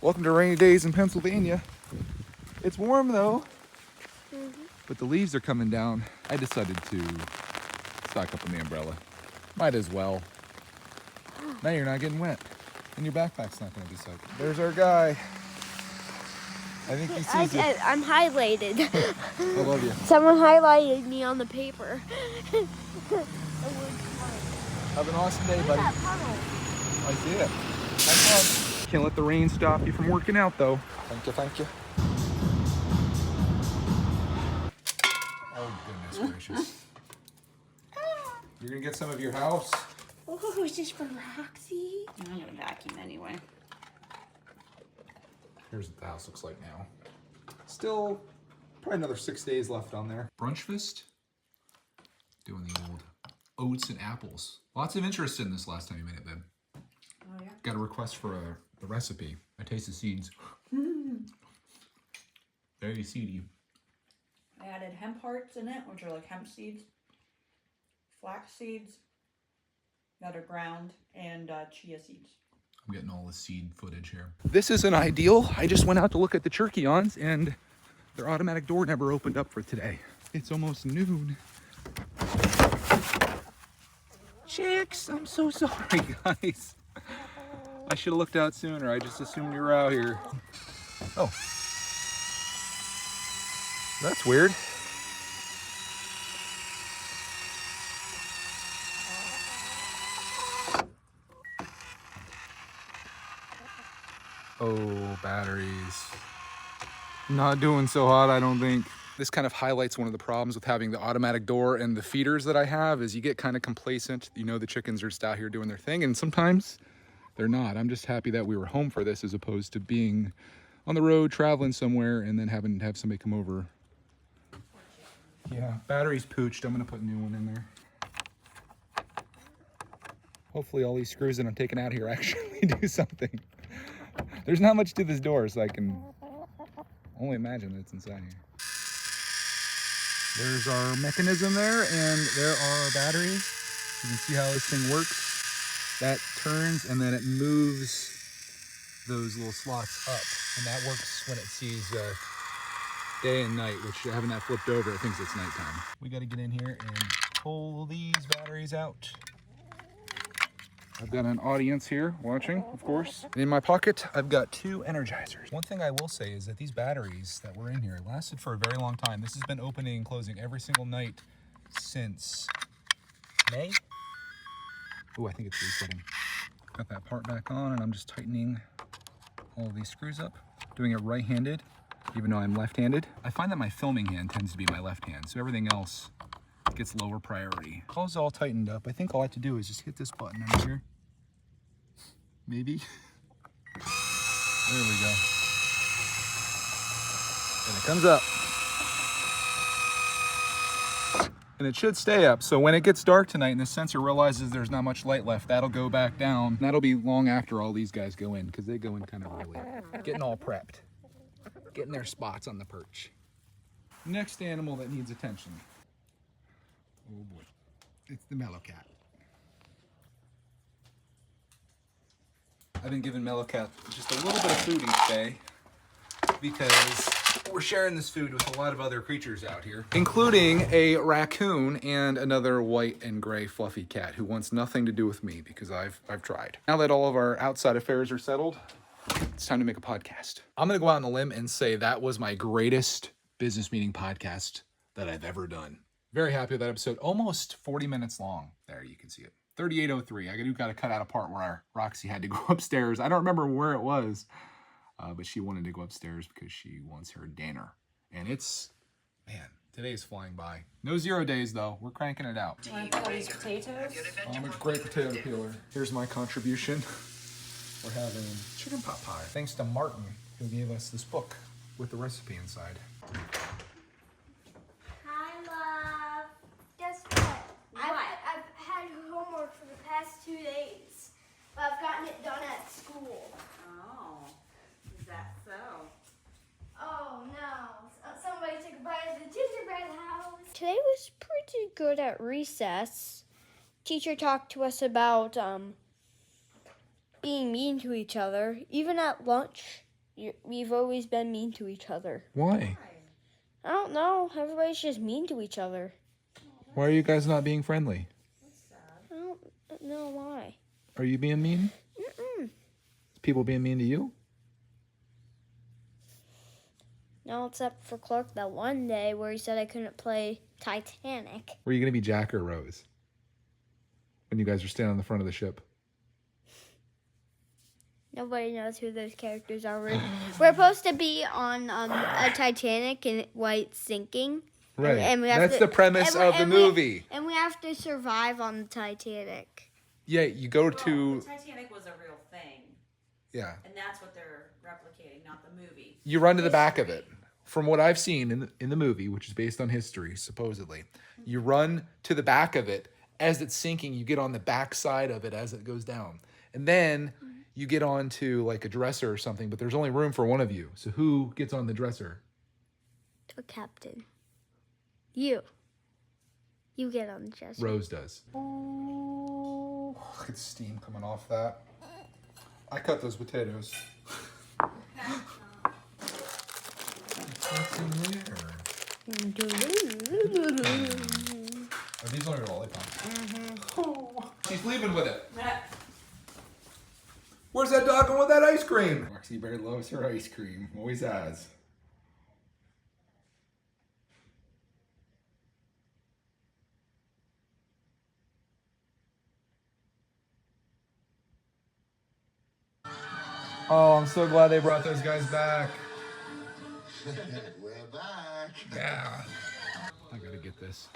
Welcome to rainy days in Pennsylvania. It's warm though, but the leaves are coming down. I decided to stock up on the umbrella. Might as well. Now you're not getting wet, and your backpack's not going to be soaked. There's our guy. I think he sees it. I'm highlighted. I love you. Someone highlighted me on the paper. Have an awesome day, buddy. I see it. Have fun. Can't let the rain stop you from working out, though. Thank you, thank you. Oh, goodness gracious. You're gonna get some of your house? Oh, is this for Roxy? I'm gonna vacuum anyway. Here's what the house looks like now. Still probably another 6 days left on there. Brunchfest. Doing the old oats and apples. Lots of interest in this last time you made it, babe. Oh, yeah. Got a request for the recipe. I tasted seeds. Very seedy. I added hemp hearts in it, which are like hemp seeds, flax seeds that are ground, and chia seeds. I'm getting all the seed footage here. This isn't ideal. I just went out to look at the Cherokee-ons and their automatic door never opened up for today. It's almost noon. Chicks, I'm so sorry, guys. I should have looked out sooner. I just assumed you were out here. Oh. That's weird. Oh, batteries. Not doing so hot, I don't think. This kind of highlights one of the problems with having the automatic door and the feeders that I have is you get kind of complacent. You know the chickens are just out here doing their thing, and sometimes they're not. I'm just happy that we were home for this as opposed to being on the road, traveling somewhere, and then having to have somebody come over. Yeah, battery's pooched. I'm gonna put a new one in there. Hopefully all these screws that I'm taking out here actually do something. There's not much to this door, so I can only imagine that it's inside here. There's our mechanism there, and there are our batteries. You can see how this thing works. That turns, and then it moves those little slots up, and that works when it sees day and night, which having that flipped over, it thinks it's nighttime. We got to get in here and pull these batteries out. I've got an audience here watching, of course. In my pocket, I've got 2 Energizers. One thing I will say is that these batteries that were in here lasted for a very long time. This has been opening and closing every single night since May. Oh, I think it's resetting. Got that part back on, and I'm just tightening all of these screws up. Doing it right-handed, even though I'm left-handed. I find that my filming hand tends to be my left hand, so everything else gets lower priority. All's all tightened up. I think all I have to do is just hit this button under here. Maybe. There we go. And it comes up. And it should stay up, so when it gets dark tonight and the sensor realizes there's not much light left, that'll go back down. That'll be long after all these guys go in, because they go in kind of early. Getting all prepped. Getting their spots on the perch. Next animal that needs attention. Oh boy, it's the Mellow Cat. I've been giving Mellow Cat just a little bit of food each day because we're sharing this food with a lot of other creatures out here, including a raccoon and another white and gray fluffy cat who wants nothing to do with me because I've tried. Now that all of our outside affairs are settled, it's time to make a podcast. I'm gonna go out on a limb and say that was my greatest business meeting podcast that I've ever done. Very happy with that episode. Almost 40 minutes long. There, you can see it. 38:03. I got to cut out a part where Roxy had to go upstairs. I don't remember where it was, but she wanted to go upstairs because she wants her dinner. And it's, man, today is flying by. No 0 days, though. We're cranking it out. Do you want to peel these potatoes? I'm a great potato peeler. Here's my contribution. We're having chicken pot pie. Thanks to Martin, who gave us this book with the recipe inside. Hi, love. Guess what? I've had homework for the past 2 days, but I've gotten it done at school. Oh, is that so? Oh no! Somebody took a bite of the gingerbread house. Today was pretty good at recess. Teacher talked to us about being mean to each other. Even at lunch, We've always been mean to each other. Why? I don't know. Everybody's just mean to each other. Why are you guys not being friendly? That's sad. I don't know why. Are you being mean? Mm-mm. Is people being mean to you? No, except for Clark that one day where he said I couldn't play Titanic. Were you going to be Jack or Rose? When you guys were standing on the front of the ship? Nobody knows who those characters are. We're supposed to be on a Titanic and white sinking. Right. And we have That's to, the premise of the movie. And we have to survive on the Titanic. Yeah, you go Well, to... the Titanic was a real thing. Yeah. And that's what they're replicating, not the movie. You run to the back of it. From what I've seen in the movie, which is based on history, supposedly, you run to the back of it. As it's sinking, you get on the back side of it as it goes down. And then you get onto like a dresser or something, but there's only room for one of you. So who gets on the dresser? The captain. You. You get on the dresser. Rose does. Oh, look at the steam coming off that. I cut those potatoes. What's in there? Are these all your lollipops? Oh, she's leaving with it. Where's that dog going with that ice cream? Roxy Bear loves her ice cream. Always has. Oh, I'm so glad they brought those guys back. We're back. Yeah. I gotta get this.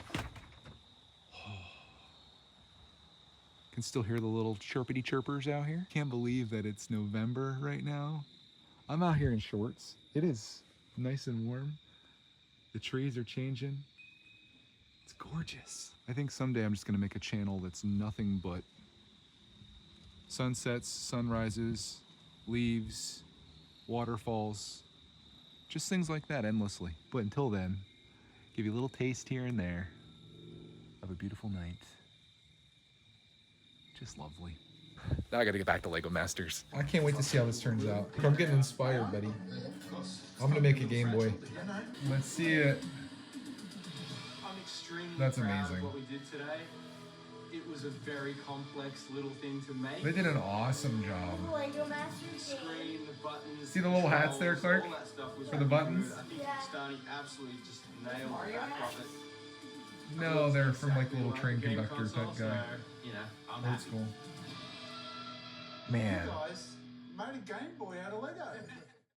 Can still hear the little chirpity chirpers out here. Can't believe that it's November right now. I'm out here in shorts. It is nice and warm. The trees are changing. It's gorgeous. I think someday I'm just gonna make a channel that's nothing but sunsets, sunrises, leaves, waterfalls, just things like that endlessly. But until then, give you a little taste here and there of a beautiful night. Just lovely. Now I gotta get back to Lego Masters. I can't wait to see how this turns out. I'm getting inspired, buddy. I'm gonna make a Game Boy. Let's see it. I'm extremely That's proud amazing. of what we did today. It was a very complex little thing to make. They did an awesome job. Lego Masters. Screen, the buttons, See the little hats there, controls, Clark? all that stuff was For the really buttons? good. I think Yeah. Stani absolutely just nailed the back of it. No, they're from like the Exactly little like train a game conductor console, type guy. So, you know, I'm Old happy. school. You Man. guys made a Game Boy out of Lego.